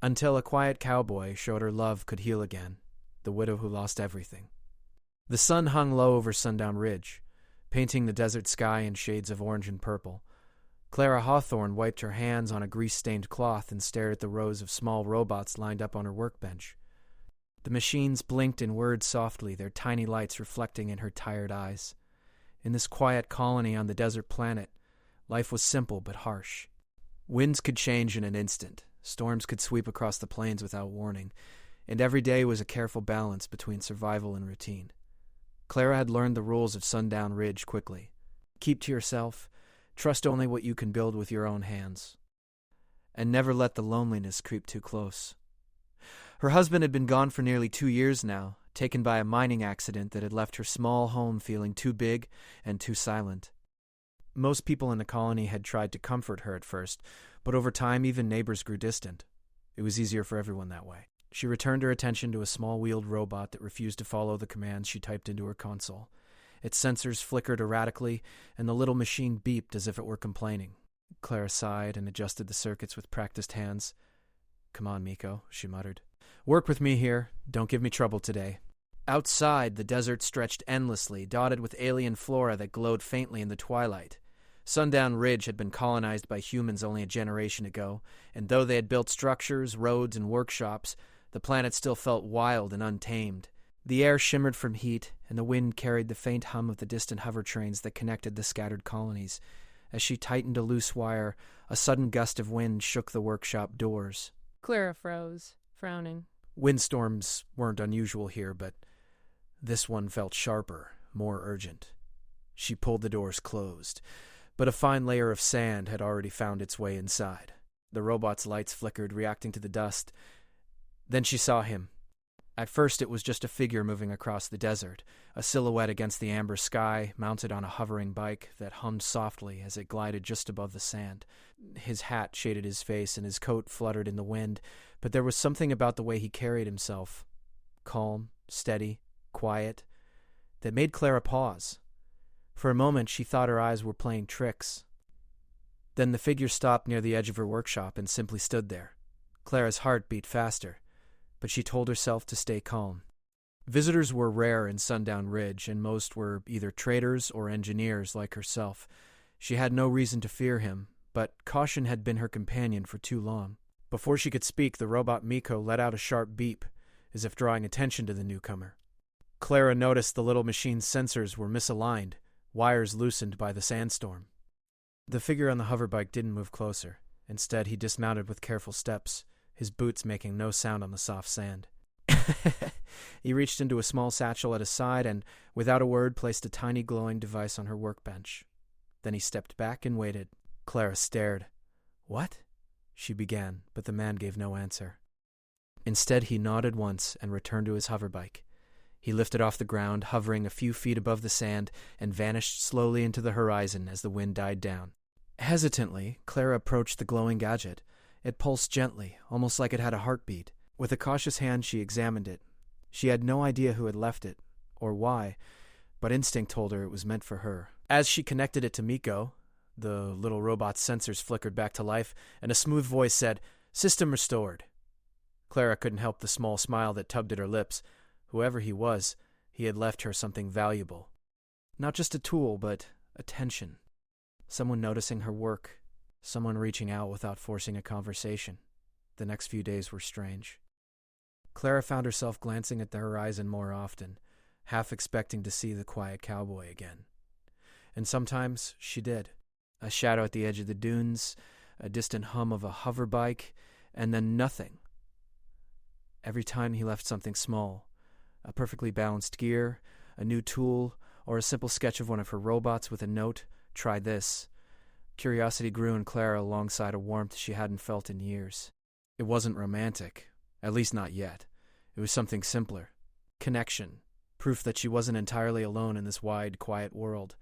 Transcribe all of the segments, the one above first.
Until a quiet cowboy showed her love could heal again, the widow who lost everything. The sun hung low over Sundown Ridge, painting the desert sky in shades of orange and purple. Clara Hawthorne wiped her hands on a grease-stained cloth and stared at the rows of small robots lined up on her workbench. The machines blinked and whirred softly, their tiny lights reflecting in her tired eyes. In this quiet colony on the desert planet, life was simple but harsh. Winds could change in an instant, storms could sweep across the plains without warning, and every day was a careful balance between survival and routine. Clara had learned the rules of Sundown Ridge quickly. Keep to yourself, trust only what you can build with your own hands, and never let the loneliness creep too close. Her husband had been gone for nearly 2 years now, taken by a mining accident that had left her small home feeling too big and too silent. Most people in the colony had tried to comfort her at first, but over time even neighbors grew distant. It was easier for everyone that way. She returned her attention to a small wheeled robot that refused to follow the commands she typed into her console. Its sensors flickered erratically, and the little machine beeped as if it were complaining. Clara sighed and adjusted the circuits with practiced hands. "Come on, Miko," she muttered. "Work with me here. Don't give me trouble today." Outside, the desert stretched endlessly, dotted with alien flora that glowed faintly in the twilight. Sundown Ridge had been colonized by humans only a generation ago, and though they had built structures, roads, and workshops, the planet still felt wild and untamed. The air shimmered from heat, and the wind carried the faint hum of the distant hover trains that connected the scattered colonies. As she tightened a loose wire, a sudden gust of wind shook the workshop doors. Clara froze, frowning. Windstorms weren't unusual here, but this one felt sharper, more urgent. She pulled the doors closed, but a fine layer of sand had already found its way inside. The robot's lights flickered, reacting to the dust. Then she saw him. At first it was just a figure moving across the desert, a silhouette against the amber sky, mounted on a hovering bike that hummed softly as it glided just above the sand. His hat shaded his face and his coat fluttered in the wind, but there was something about the way he carried himself, calm, steady, quiet, that made Clara pause. For a moment she thought her eyes were playing tricks. Then the figure stopped near the edge of her workshop and simply stood there. Clara's heart beat faster, but she told herself to stay calm. Visitors were rare in Sundown Ridge, and most were either traders or engineers like herself. She had no reason to fear him, but caution had been her companion for too long. Before she could speak, the robot Miko let out a sharp beep, as if drawing attention to the newcomer. Clara noticed the little machine's sensors were misaligned, wires loosened by the sandstorm. The figure on the hoverbike didn't move closer. Instead, he dismounted with careful steps, his boots making no sound on the soft sand. He reached into a small satchel at his side and, without a word, placed a tiny glowing device on her workbench. Then he stepped back and waited. Clara stared. "What?" she began, but the man gave no answer. Instead, he nodded once and returned to his hoverbike. He lifted off the ground, hovering a few feet above the sand, and vanished slowly into the horizon as the wind died down. Hesitantly, Clara approached the glowing gadget. It pulsed gently, almost like it had a heartbeat. With a cautious hand, she examined it. She had no idea who had left it, or why, but instinct told her it was meant for her. As she connected it to Miko, the little robot's sensors flickered back to life, and a smooth voice said, "System restored." Clara couldn't help the small smile that tugged at her lips. Whoever he was, he had left her something valuable. Not just a tool, but attention. Someone noticing her work. Someone reaching out without forcing a conversation. The next few days were strange. Clara found herself glancing at the horizon more often, half expecting to see the quiet cowboy again. And sometimes she did. A shadow at the edge of the dunes, a distant hum of a hover bike, and then nothing. Every time he left something small, a perfectly balanced gear, a new tool, or a simple sketch of one of her robots with a note, "Try this." Curiosity grew in Clara alongside a warmth she hadn't felt in years. It wasn't romantic, at least not yet. It was something simpler. Connection. Proof that she wasn't entirely alone in this wide, quiet world.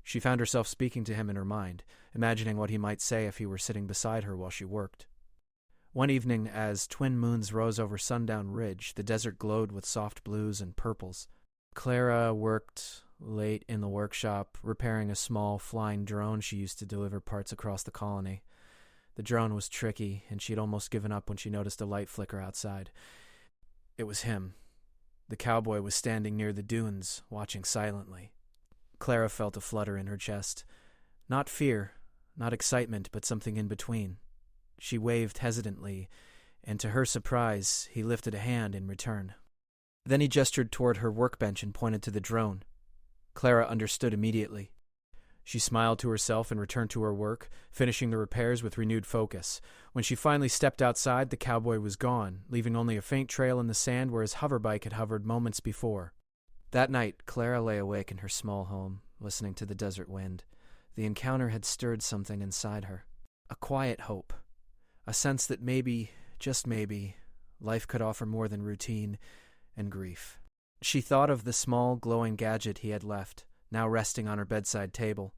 She found herself speaking to him in her mind, imagining what he might say if he were sitting beside her while she worked. One evening, as twin moons rose over Sundown Ridge, the desert glowed with soft blues and purples. Clara worked late in the workshop, repairing a small flying drone she used to deliver parts across the colony. The The drone was tricky, and she'd almost given up when she noticed a light flicker outside. It was him. The cowboy was standing near the dunes, watching silently. Clara felt a flutter in her chest. Not fear, not excitement, but something in between. She waved hesitantly, and to her surprise, he lifted a hand in return. Then he gestured toward her workbench and pointed to the drone. Clara understood immediately. She smiled to herself and returned to her work, finishing the repairs with renewed focus. When she finally stepped outside, the cowboy was gone, leaving only a faint trail in the sand where his hoverbike had hovered moments before. That night, Clara lay awake in her small home, listening to the desert wind. The encounter had stirred something inside her. A quiet hope. A sense that maybe, just maybe, life could offer more than routine and grief. She thought of the small, glowing gadget he had left, now resting on her bedside table.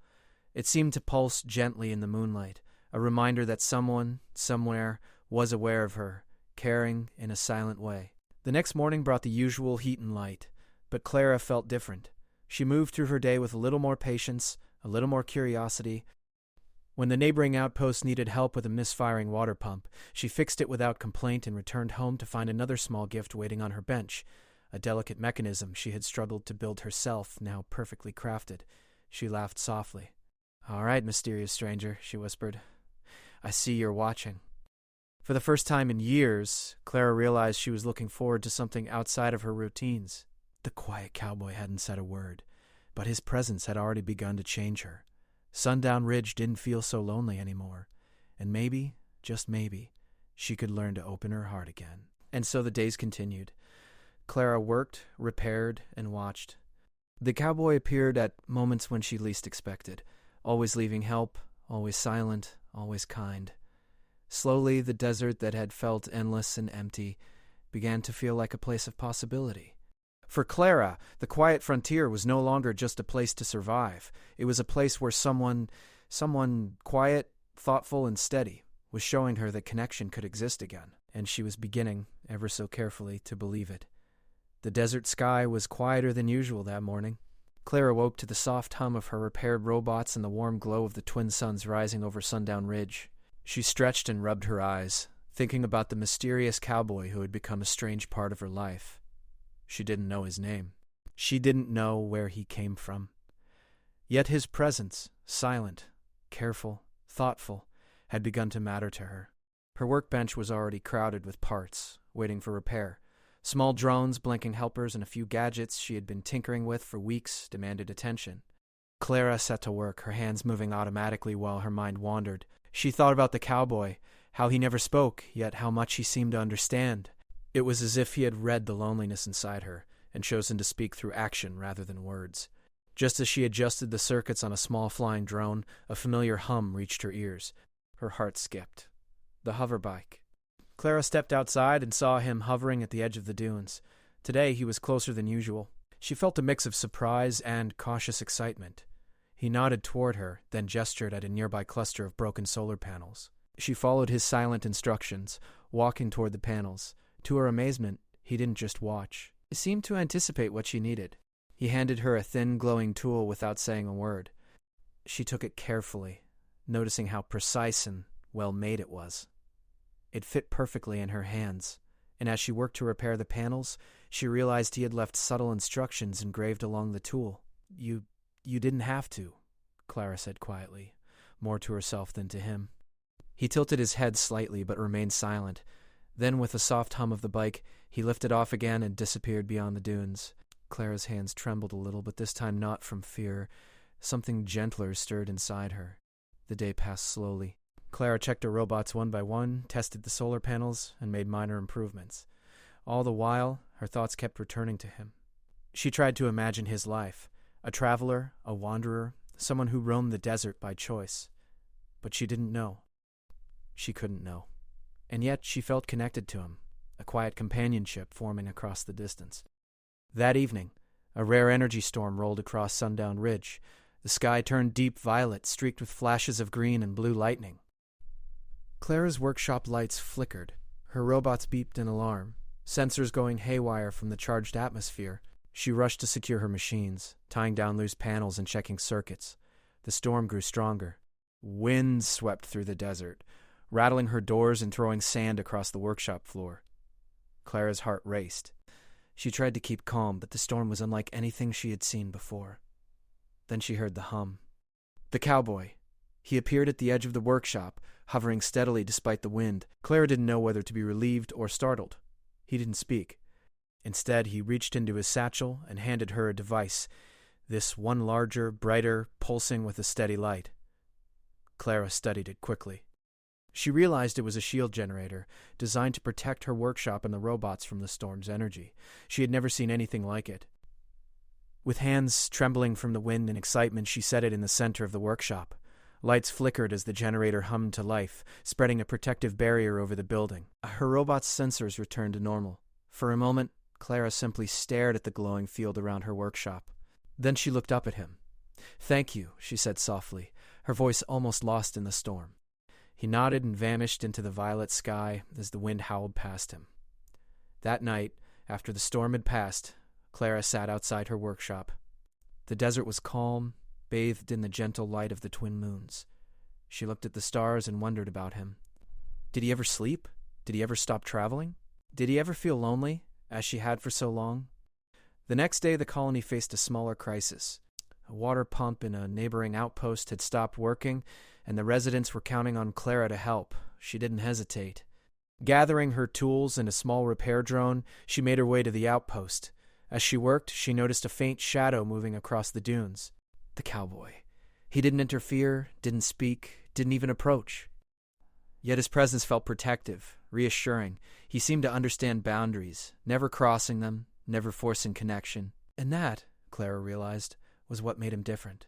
It seemed to pulse gently in the moonlight, a reminder that someone, somewhere, was aware of her, caring in a silent way. The next morning brought the usual heat and light, but Clara felt different. She moved through her day with a little more patience, a little more curiosity. When the neighboring outpost needed help with a misfiring water pump, she fixed it without complaint and returned home to find another small gift waiting on her bench, a delicate mechanism she had struggled to build herself, now perfectly crafted. She laughed softly. "All right, mysterious stranger," she whispered. "I see you're watching." For the first time in years, Clara realized she was looking forward to something outside of her routines. The quiet cowboy hadn't said a word, but his presence had already begun to change her. Sundown Ridge didn't feel so lonely anymore, and maybe, just maybe, she could learn to open her heart again. And so the days continued. Clara worked, repaired, and watched. The cowboy appeared at moments when she least expected, always leaving help, always silent, always kind. Slowly, the desert that had felt endless and empty began to feel like a place of possibility. For Clara, the quiet frontier was no longer just a place to survive. It was a place where someone quiet, thoughtful, and steady was showing her that connection could exist again, and she was beginning, ever so carefully, to believe it. The desert sky was quieter than usual that morning. Clara woke to the soft hum of her repaired robots and the warm glow of the twin suns rising over Sundown Ridge. She stretched and rubbed her eyes, thinking about the mysterious cowboy who had become a strange part of her life. She didn't know his name. She didn't know where he came from. Yet his presence, silent, careful, thoughtful, had begun to matter to her. Her workbench was already crowded with parts, waiting for repair. Small drones, blinking helpers, and a few gadgets she had been tinkering with for weeks demanded attention. Clara set to work, her hands moving automatically while her mind wandered. She thought about the cowboy, how he never spoke, yet how much he seemed to understand. It was as if he had read the loneliness inside her and chosen to speak through action rather than words. Just as she adjusted the circuits on a small flying drone, a familiar hum reached her ears. Her heart skipped. The hoverbike. Clara stepped outside and saw him hovering at the edge of the dunes. Today he was closer than usual. She felt a mix of surprise and cautious excitement. He nodded toward her, then gestured at a nearby cluster of broken solar panels. She followed his silent instructions, walking toward the panels. To her amazement, he didn't just watch. He seemed to anticipate what she needed. He handed her a thin, glowing tool without saying a word. She took it carefully, noticing how precise and well-made it was. It fit perfectly in her hands, and as she worked to repair the panels, she realized he had left subtle instructions engraved along the tool. You didn't have to," Clara said quietly, more to herself than to him. He tilted his head slightly but remained silent. Then, with a soft hum of the bike, he lifted off again and disappeared beyond the dunes. Clara's hands trembled a little, but this time not from fear. Something gentler stirred inside her. The day passed slowly. Clara checked her robots one by one, tested the solar panels, and made minor improvements. All the while, her thoughts kept returning to him. She tried to imagine his life, a traveler, a wanderer, someone who roamed the desert by choice. But she didn't know. She couldn't know. And yet she felt connected to him, a quiet companionship forming across the distance. That evening, a rare energy storm rolled across Sundown Ridge. The sky turned deep violet, streaked with flashes of green and blue lightning. Clara's workshop lights flickered. Her robots beeped in alarm, sensors going haywire from the charged atmosphere. She rushed to secure her machines, tying down loose panels and checking circuits. The storm grew stronger. Winds swept through the desert, rattling her doors and throwing sand across the workshop floor. Clara's heart raced. She tried to keep calm, but the storm was unlike anything she had seen before. Then she heard the hum. The cowboy. He appeared at the edge of the workshop, hovering steadily despite the wind. Clara didn't know whether to be relieved or startled. He didn't speak. Instead, he reached into his satchel and handed her a device, this one larger, brighter, pulsing with a steady light. Clara studied it quickly. She realized it was a shield generator, designed to protect her workshop and the robots from the storm's energy. She had never seen anything like it. With hands trembling from the wind and excitement, she set it in the center of the workshop. Lights flickered as the generator hummed to life, spreading a protective barrier over the building. Her robot's sensors returned to normal. For a moment, Clara simply stared at the glowing field around her workshop. Then she looked up at him. "Thank you," she said softly, her voice almost lost in the storm. He nodded and vanished into the violet sky as the wind howled past him. That night, after the storm had passed, Clara sat outside her workshop. The desert was calm, bathed in the gentle light of the twin moons. She looked at the stars and wondered about him. Did he ever sleep? Did he ever stop traveling? Did he ever feel lonely, as she had for so long? The next day, the colony faced a smaller crisis. A water pump in a neighboring outpost had stopped working, and the residents were counting on Clara to help. She didn't hesitate. Gathering her tools and a small repair drone, she made her way to the outpost. As she worked, she noticed a faint shadow moving across the dunes. The cowboy. He didn't interfere, didn't speak, didn't even approach. Yet his presence felt protective, reassuring. He seemed to understand boundaries, never crossing them, never forcing connection. And that, Clara realized, was what made him different.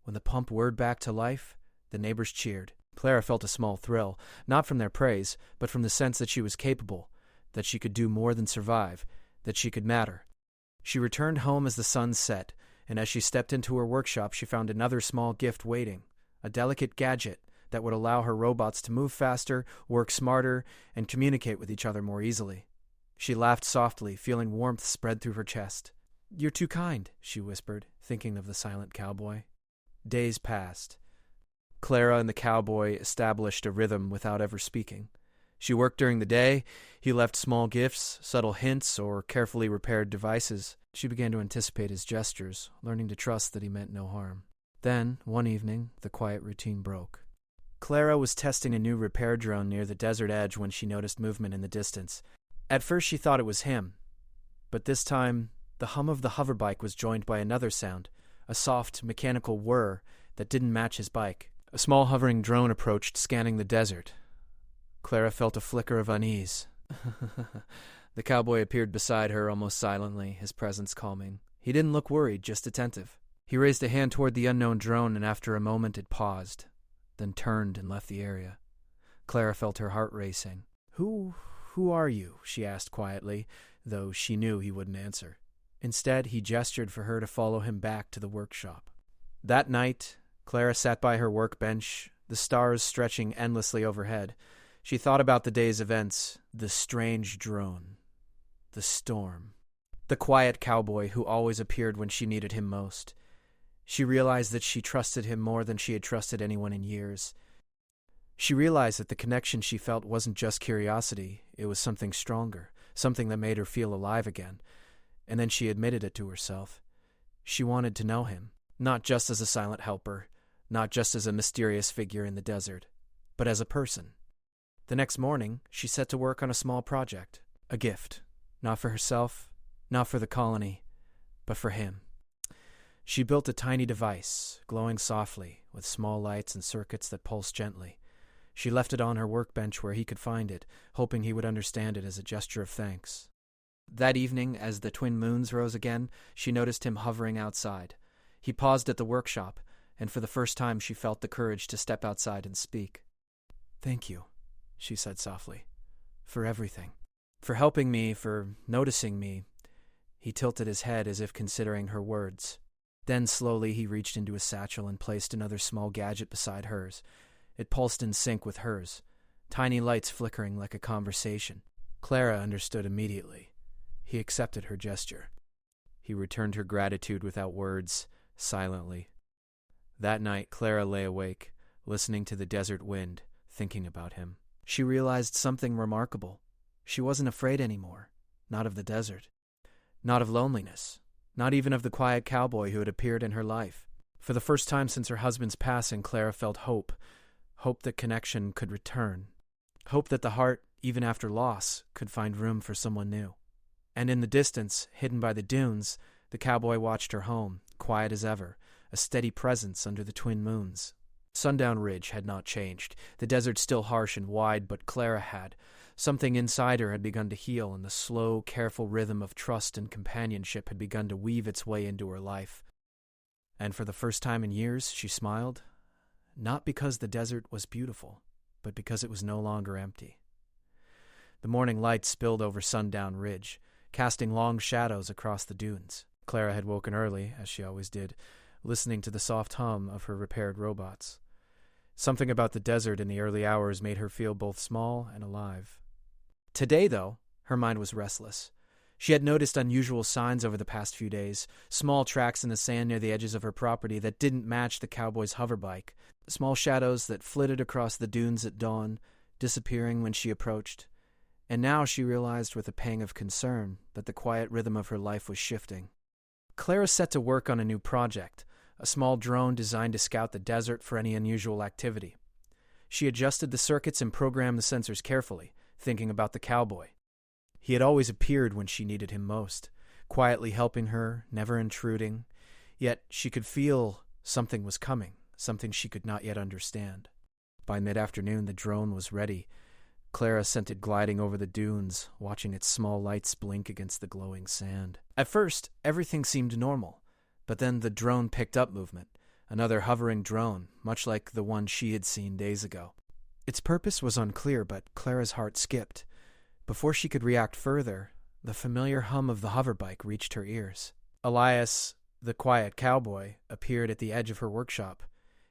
When the pump whirred back to life, the neighbors cheered. Clara felt a small thrill, not from their praise, but from the sense that she was capable, that she could do more than survive, that she could matter. She returned home as the sun set, and as she stepped into her workshop, she found another small gift waiting, a delicate gadget that would allow her robots to move faster, work smarter, and communicate with each other more easily. She laughed softly, feeling warmth spread through her chest. "You're too kind," she whispered, thinking of the silent cowboy. Days passed. Clara and the cowboy established a rhythm without ever speaking. She worked during the day. He left small gifts, subtle hints, or carefully repaired devices. She began to anticipate his gestures, learning to trust that he meant no harm. Then, one evening, the quiet routine broke. Clara was testing a new repair drone near the desert edge when she noticed movement in the distance. At first she thought it was him, but this time the hum of the hoverbike was joined by another sound, a soft, mechanical whir that didn't match his bike. A small hovering drone approached, scanning the desert. Clara felt a flicker of unease. The cowboy appeared beside her almost silently, his presence calming. He didn't look worried, just attentive. He raised a hand toward the unknown drone, and after a moment it paused, then turned and left the area. Clara felt her heart racing. Who are you?" she asked quietly, though she knew he wouldn't answer. Instead, he gestured for her to follow him back to the workshop. That night, Clara sat by her workbench, the stars stretching endlessly overhead. She thought about the day's events, the strange drone, the storm, the quiet cowboy who always appeared when she needed him most. She realized that she trusted him more than she had trusted anyone in years. She realized that the connection she felt wasn't just curiosity, it was something stronger, something that made her feel alive again. And then she admitted it to herself. She wanted to know him, not just as a silent helper, not just as a mysterious figure in the desert, but as a person. The next morning, she set to work on a small project, a gift, not for herself, not for the colony, but for him. She built a tiny device, glowing softly, with small lights and circuits that pulsed gently. She left it on her workbench where he could find it, hoping he would understand it as a gesture of thanks. That evening, as the twin moons rose again, she noticed him hovering outside. He paused at the workshop, and for the first time she felt the courage to step outside and speak. "Thank you," she said softly, "for everything. For helping me, for noticing me." He tilted his head as if considering her words. Then slowly he reached into his satchel and placed another small gadget beside hers. It pulsed in sync with hers, tiny lights flickering like a conversation. Clara understood immediately. He accepted her gesture. He returned her gratitude without words, silently. That night, Clara lay awake, listening to the desert wind, thinking about him. She realized something remarkable. She wasn't afraid anymore, not of the desert, not of loneliness, not even of the quiet cowboy who had appeared in her life. For the first time since her husband's passing, Clara felt hope that connection could return, hope that the heart, even after loss, could find room for someone new. And in the distance, hidden by the dunes, the cowboy watched her home, quiet as ever, a steady presence under the twin moons. Sundown Ridge had not changed, the desert still harsh and wide, but Clara had. Something inside her had begun to heal, and the slow, careful rhythm of trust and companionship had begun to weave its way into her life. And for the first time in years, she smiled, not because the desert was beautiful, but because it was no longer empty. The morning light spilled over Sundown Ridge, casting long shadows across the dunes. Clara had woken early, as she always did, listening to the soft hum of her repaired robots. Something about the desert in the early hours made her feel both small and alive. Today, though, her mind was restless. She had noticed unusual signs over the past few days, small tracks in the sand near the edges of her property that didn't match the cowboy's hoverbike, small shadows that flitted across the dunes at dawn, disappearing when she approached. And now she realized with a pang of concern that the quiet rhythm of her life was shifting. Clara set to work on a new project, a small drone designed to scout the desert for any unusual activity. She adjusted the circuits and programmed the sensors carefully, thinking about the cowboy. He had always appeared when she needed him most, quietly helping her, never intruding. Yet she could feel something was coming, something she could not yet understand. By mid-afternoon, the drone was ready. Clara sent it gliding over the dunes, watching its small lights blink against the glowing sand. At first, everything seemed normal, but then the drone picked up movement, another hovering drone, much like the one she had seen days ago. Its purpose was unclear, but Clara's heart skipped. Before she could react further, the familiar hum of the hoverbike reached her ears. Elias, the quiet cowboy, appeared at the edge of her workshop.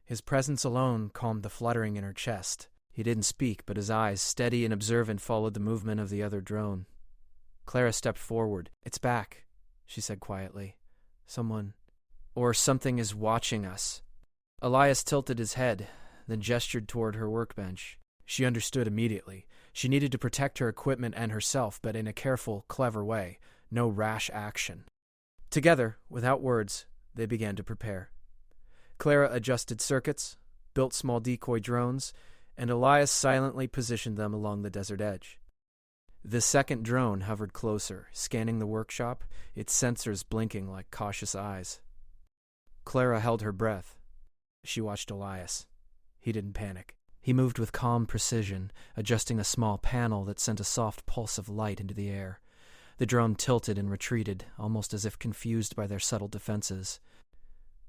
His presence alone calmed the fluttering in her chest. He didn't speak, but his eyes, steady and observant, followed the movement of the other drone. Clara stepped forward. "It's back," she said quietly. "Someone, or something is watching us." Elias tilted his head, then gestured toward her workbench. She understood immediately. She needed to protect her equipment and herself, but in a careful, clever way. No rash action. Together, without words, they began to prepare. Clara adjusted circuits, built small decoy drones, and Elias silently positioned them along the desert edge. The second drone hovered closer, scanning the workshop, its sensors blinking like cautious eyes. Clara held her breath. She watched Elias. He didn't panic. He moved with calm precision, adjusting a small panel that sent a soft pulse of light into the air. The drone tilted and retreated, almost as if confused by their subtle defenses.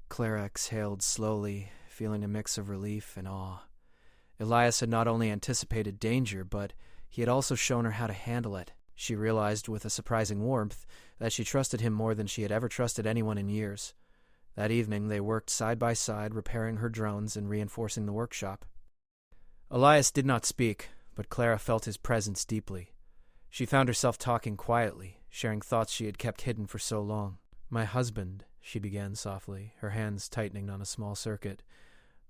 Clara exhaled slowly, feeling a mix of relief and awe. Elias had not only anticipated danger, but he had also shown her how to handle it. She realized with a surprising warmth that she trusted him more than she had ever trusted anyone in years. That evening they worked side by side, repairing her drones and reinforcing the workshop. Elias did not speak, but Clara felt his presence deeply. She found herself talking quietly, sharing thoughts she had kept hidden for so long. "My husband," she began softly, her hands tightening on a small circuit.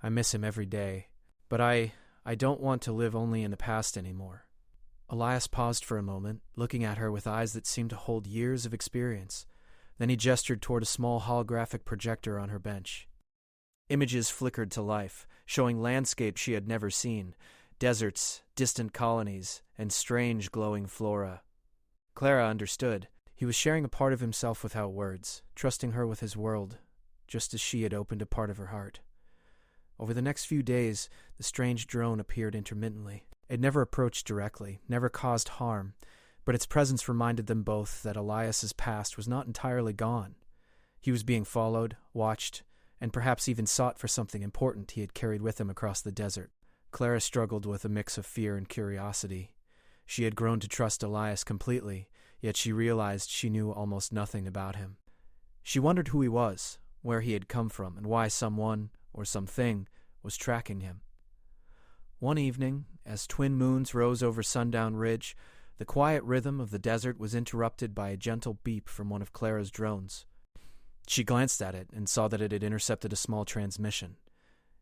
"I miss him every day, but I don't want to live only in the past anymore." Elias paused for a moment, looking at her with eyes that seemed to hold years of experience. Then he gestured toward a small holographic projector on her bench. Images flickered to life, showing landscapes she had never seen, deserts, distant colonies, and strange glowing flora. Clara understood. He was sharing a part of himself without words, trusting her with his world, just as she had opened a part of her heart. Over the next few days, the strange drone appeared intermittently. It never approached directly, never caused harm, but its presence reminded them both that Elias's past was not entirely gone. He was being followed, watched, and perhaps even sought for something important he had carried with him across the desert. Clara struggled with a mix of fear and curiosity. She had grown to trust Elias completely, yet she realized she knew almost nothing about him. She wondered who he was, where he had come from, and why someone, or something, was tracking him. One evening, as twin moons rose over Sundown Ridge, the quiet rhythm of the desert was interrupted by a gentle beep from one of Clara's drones. She glanced at it and saw that it had intercepted a small transmission.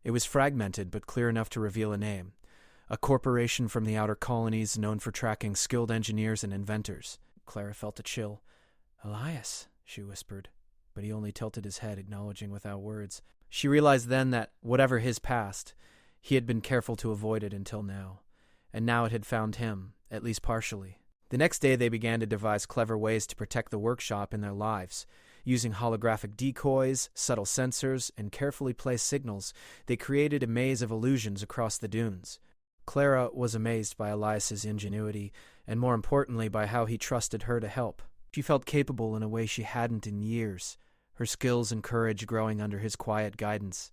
It was fragmented but clear enough to reveal a name. a corporation from the outer colonies known for tracking skilled engineers and inventors. Clara felt a chill. "Elias," she whispered, but he only tilted his head, acknowledging without words. She realized then that, whatever his past, he had been careful to avoid it until now, and now it had found him, at least partially. The next day they began to devise clever ways to protect the workshop and their lives. Using holographic decoys, subtle sensors, and carefully placed signals, they created a maze of illusions across the dunes. Clara was amazed by Elias's ingenuity, and more importantly by how he trusted her to help. She felt capable in a way she hadn't in years, her skills and courage growing under his quiet guidance.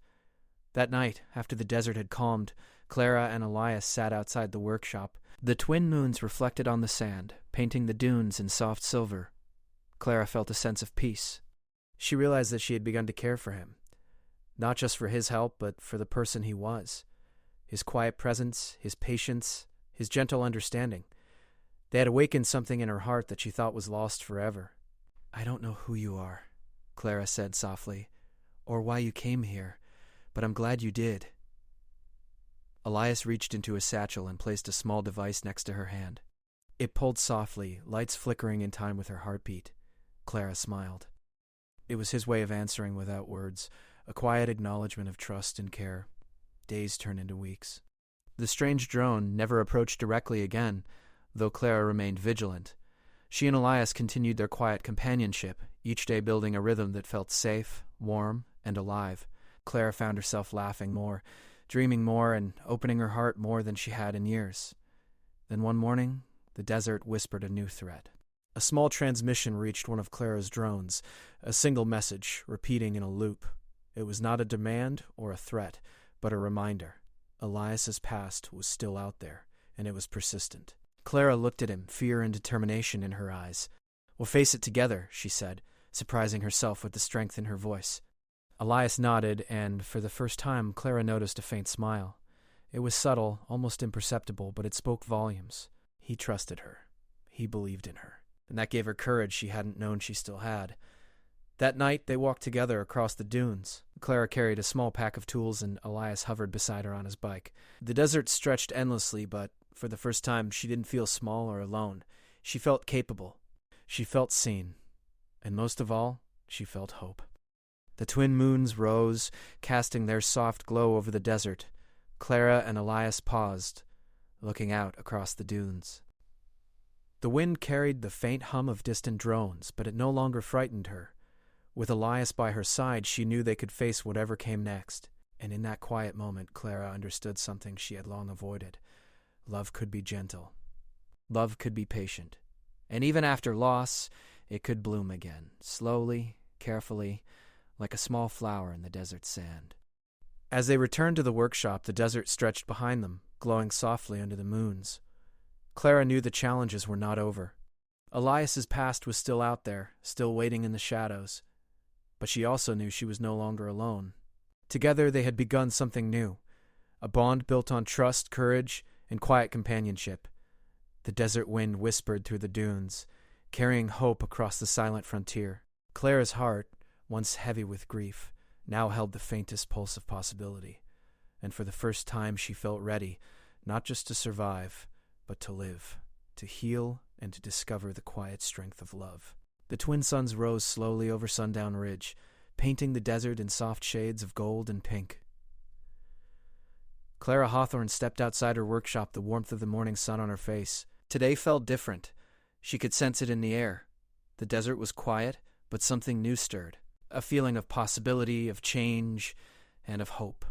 That night, after the desert had calmed, Clara and Elias sat outside the workshop. The twin moons reflected on the sand, painting the dunes in soft silver. Clara felt a sense of peace. She realized that she had begun to care for him, not just for his help, but for the person he was. His quiet presence, his patience, his gentle understanding. They had awakened something in her heart that she thought was lost forever. "I don't know who you are," Clara said softly, "or why you came here, but I'm glad you did." Elias reached into his satchel and placed a small device next to her hand. It pulled softly, lights flickering in time with her heartbeat. Clara smiled. It was his way of answering without words, a quiet acknowledgement of trust and care. Days turned into weeks. The strange drone never approached directly again, though Clara remained vigilant. She and Elias continued their quiet companionship, each day building a rhythm that felt safe, warm, and alive. Clara found herself laughing more, dreaming more, and opening her heart more than she had in years. Then one morning, the desert whispered a new threat. A small transmission reached one of Clara's drones, a single message, repeating in a loop. It was not a demand or a threat, but a reminder. Elias's past was still out there, and it was persistent. Clara looked at him, fear and determination in her eyes. "We'll face it together," she said, surprising herself with the strength in her voice. Elias nodded, and for the first time Clara noticed a faint smile. It was subtle, almost imperceptible, but it spoke volumes. He trusted her. He believed in her. And that gave her courage she hadn't known she still had. That night, they walked together across the dunes. Clara carried a small pack of tools, and Elias hovered beside her on his bike. The desert stretched endlessly, but for the first time, she didn't feel small or alone. She felt capable. She felt seen. And most of all, she felt hope. The twin moons rose, casting their soft glow over the desert. Clara and Elias paused, looking out across the dunes. The wind carried the faint hum of distant drones, but it no longer frightened her. With Elias by her side, she knew they could face whatever came next. And in that quiet moment, Clara understood something she had long avoided. Love could be gentle. Love could be patient. And even after loss, it could bloom again, slowly, carefully, like a small flower in the desert sand. As they returned to the workshop, the desert stretched behind them, glowing softly under the moons. Clara knew the challenges were not over. Elias's past was still out there, still waiting in the shadows. But she also knew she was no longer alone. Together they had begun something new, a bond built on trust, courage, and quiet companionship. The desert wind whispered through the dunes, carrying hope across the silent frontier. Clara's heart, once heavy with grief, now held the faintest pulse of possibility. And for the first time she felt ready, not just to survive, but to live, to heal, and to discover the quiet strength of love. The twin suns rose slowly over Sundown Ridge, painting the desert in soft shades of gold and pink. Clara Hawthorne stepped outside her workshop, the warmth of the morning sun on her face. Today felt different. She could sense it in the air. The desert was quiet, but something new stirred. A feeling of possibility, of change, and of hope.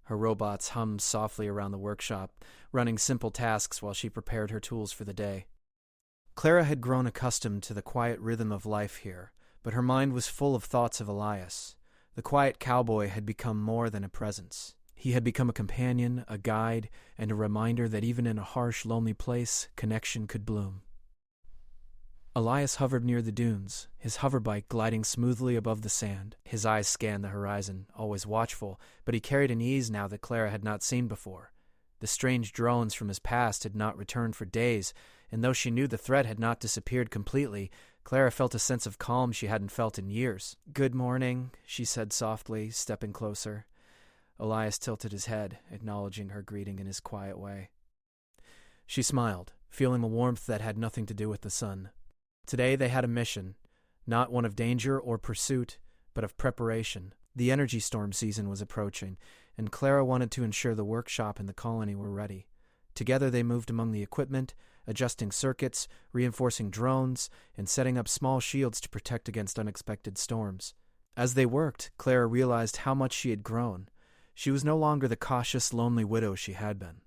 Her robots hummed softly around the workshop, running simple tasks while she prepared her tools for the day. Clara had grown accustomed to the quiet rhythm of life here, but her mind was full of thoughts of Elias. The quiet cowboy had become more than a presence. He had become a companion, a guide, and a reminder that even in a harsh, lonely place, connection could bloom. Elias hovered near the dunes, his hoverbike gliding smoothly above the sand. His eyes scanned the horizon, always watchful, but he carried an ease now that Clara had not seen before. The strange drones from his past had not returned for days, and though she knew the threat had not disappeared completely, Clara felt a sense of calm she hadn't felt in years. "Good morning," she said softly, stepping closer. Elias tilted his head, acknowledging her greeting in his quiet way. She smiled, feeling a warmth that had nothing to do with the sun. Today they had a mission, not one of danger or pursuit, but of preparation. The energy storm season was approaching, and Clara wanted to ensure the workshop and the colony were ready. Together they moved among the equipment, adjusting circuits, reinforcing drones, and setting up small shields to protect against unexpected storms. As they worked, Clara realized how much she had grown. She was no longer the cautious, lonely widow she had been.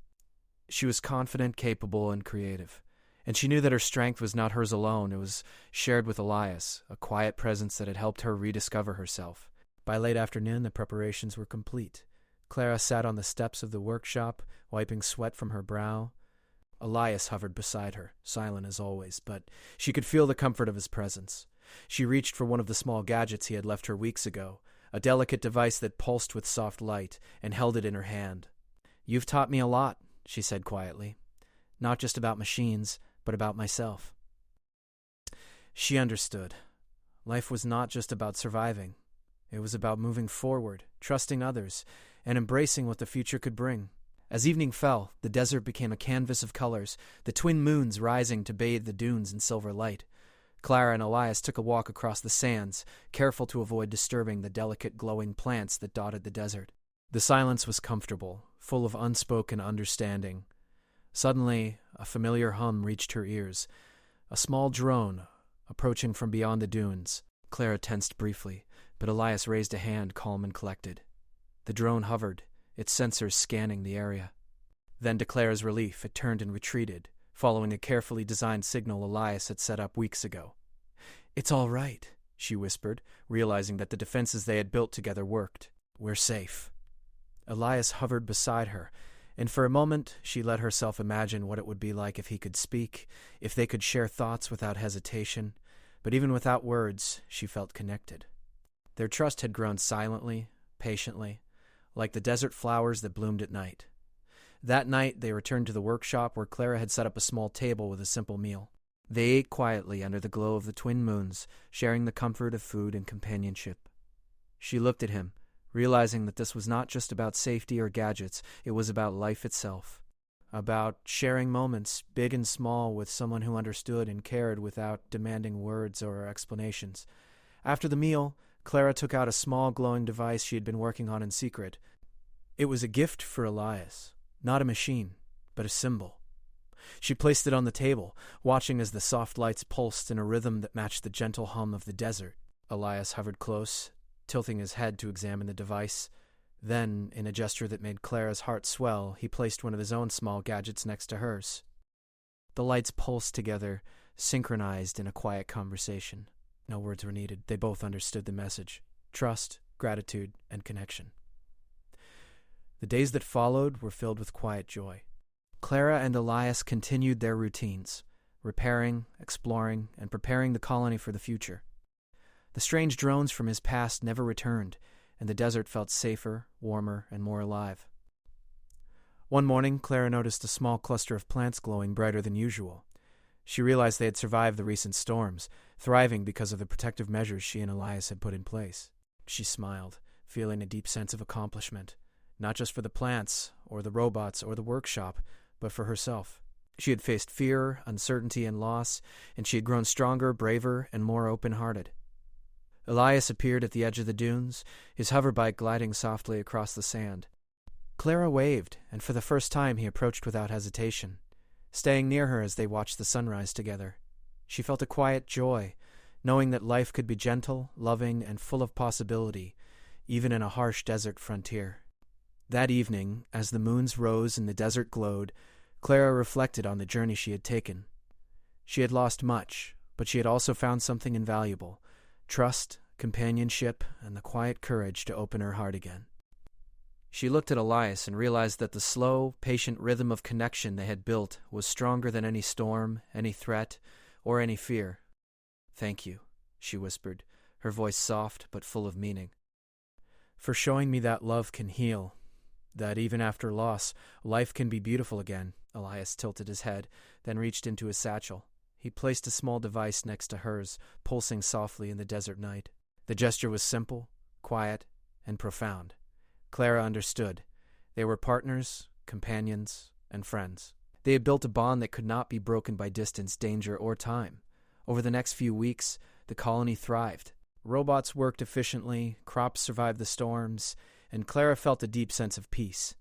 She was confident, capable, and creative. And she knew that her strength was not hers alone. It was shared with Elias, a quiet presence that had helped her rediscover herself. By late afternoon, the preparations were complete. Clara sat on the steps of the workshop, wiping sweat from her brow. Elias hovered beside her, silent as always, but she could feel the comfort of his presence. She reached for one of the small gadgets he had left her weeks ago, a delicate device that pulsed with soft light, and held it in her hand. "You've taught me a lot," she said quietly. "Not just about machines, but about myself." She understood. Life was not just about surviving. It was about moving forward, trusting others, and embracing what the future could bring. As evening fell, the desert became a canvas of colors, the twin moons rising to bathe the dunes in silver light. Clara and Elias took a walk across the sands, careful to avoid disturbing the delicate glowing plants that dotted the desert. The silence was comfortable, full of unspoken understanding. Suddenly, a familiar hum reached her ears, a small drone approaching from beyond the dunes. Clara tensed briefly, but Elias raised a hand, calm and collected. The drone hovered, its sensors scanning the area. Then, to Clara's relief, it turned and retreated, following a carefully designed signal Elias had set up weeks ago. "It's all right," she whispered, realizing that the defenses they had built together worked. "We're safe." Elias hovered beside her, and for a moment she let herself imagine what it would be like if he could speak, if they could share thoughts without hesitation. But even without words, she felt connected. Their trust had grown silently, patiently, like the desert flowers that bloomed at night. That night, they returned to the workshop where Clara had set up a small table with a simple meal. They ate quietly under the glow of the twin moons, sharing the comfort of food and companionship. She looked at him, realizing that this was not just about safety or gadgets, it was about life itself. About sharing moments, big and small, with someone who understood and cared without demanding words or explanations. After the meal, Clara took out a small glowing device she had been working on in secret. It was a gift for Elias, not a machine, but a symbol. She placed it on the table, watching as the soft lights pulsed in a rhythm that matched the gentle hum of the desert. Elias hovered close, tilting his head to examine the device. Then, in a gesture that made Clara's heart swell, he placed one of his own small gadgets next to hers. The lights pulsed together, synchronized in a quiet conversation. No words were needed. They both understood the message: trust, gratitude, and connection. The days that followed were filled with quiet joy. Clara and Elias continued their routines, repairing, exploring, and preparing the colony for the future. The strange drones from his past never returned, and the desert felt safer, warmer, and more alive. One morning, Clara noticed a small cluster of plants glowing brighter than usual. She realized they had survived the recent storms, thriving because of the protective measures she and Elias had put in place. She smiled, feeling a deep sense of accomplishment, not just for the plants, or the robots, or the workshop, but for herself. She had faced fear, uncertainty, and loss, and she had grown stronger, braver, and more open-hearted. Elias appeared at the edge of the dunes, his hoverbike gliding softly across the sand. Clara waved, and for the first time he approached without hesitation, staying near her as they watched the sunrise together. She felt a quiet joy, knowing that life could be gentle, loving, and full of possibility, even in a harsh desert frontier. That evening, as the moons rose and the desert glowed, Clara reflected on the journey she had taken. She had lost much, but she had also found something invaluable: trust, companionship, and the quiet courage to open her heart again. She looked at Elias and realized that the slow, patient rhythm of connection they had built was stronger than any storm, any threat, or any fear. "Thank you," she whispered, her voice soft but full of meaning. "For showing me that love can heal, that even after loss, life can be beautiful again." Elias tilted his head, then reached into his satchel. He placed a small device next to hers, pulsing softly in the desert night. The gesture was simple, quiet, and profound. Clara understood. They were partners, companions, and friends. They had built a bond that could not be broken by distance, danger, or time. Over the next few weeks, the colony thrived. Robots worked efficiently, crops survived the storms, and Clara felt a deep sense of peace.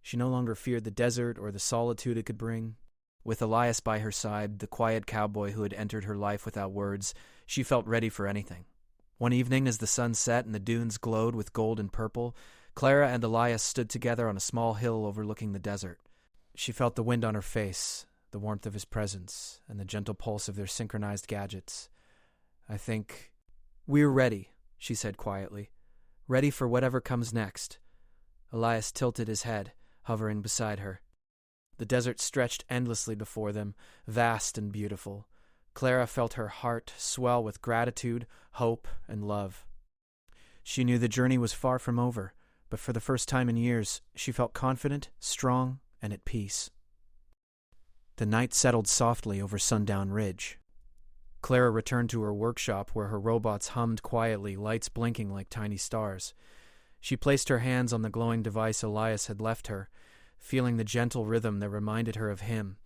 She no longer feared the desert or the solitude it could bring. With Elias by her side, the quiet cowboy who had entered her life without words, she felt ready for anything. One evening, as the sun set and the dunes glowed with gold and purple, Clara and Elias stood together on a small hill overlooking the desert. She felt the wind on her face, the warmth of his presence, and the gentle pulse of their synchronized gadgets. "I think we're ready," she said quietly. "Ready for whatever comes next." Elias tilted his head, hovering beside her. The desert stretched endlessly before them, vast and beautiful. Clara felt her heart swell with gratitude, hope, and love. She knew the journey was far from over, but for the first time in years, she felt confident, strong, and at peace. The night settled softly over Sundown Ridge. Clara returned to her workshop where her robots hummed quietly, lights blinking like tiny stars. She placed her hands on the glowing device Elias had left her, feeling the gentle rhythm that reminded her of him,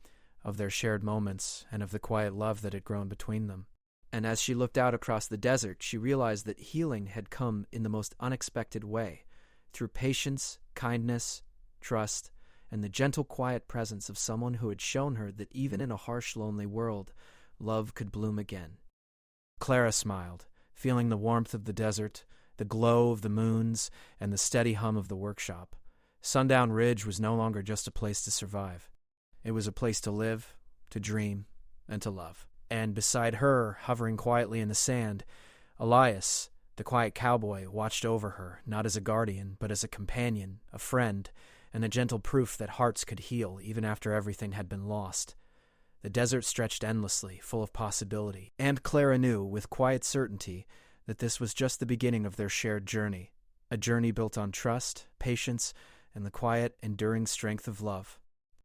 of their shared moments, and of the quiet love that had grown between them. And as she looked out across the desert, she realized that healing had come in the most unexpected way, through patience, kindness, trust, and the gentle, quiet presence of someone who had shown her that even in a harsh, lonely world, love could bloom again. Clara smiled, feeling the warmth of the desert, the glow of the moons, and the steady hum of the workshop. Sundown Ridge was no longer just a place to survive. It was a place to live, to dream, and to love. And beside her, hovering quietly in the sand, Elias, the quiet cowboy, watched over her, not as a guardian, but as a companion, a friend, and a gentle proof that hearts could heal even after everything had been lost. The desert stretched endlessly, full of possibility, and Clara knew, with quiet certainty, that this was just the beginning of their shared journey, a journey built on trust, patience, and the quiet, enduring strength of love.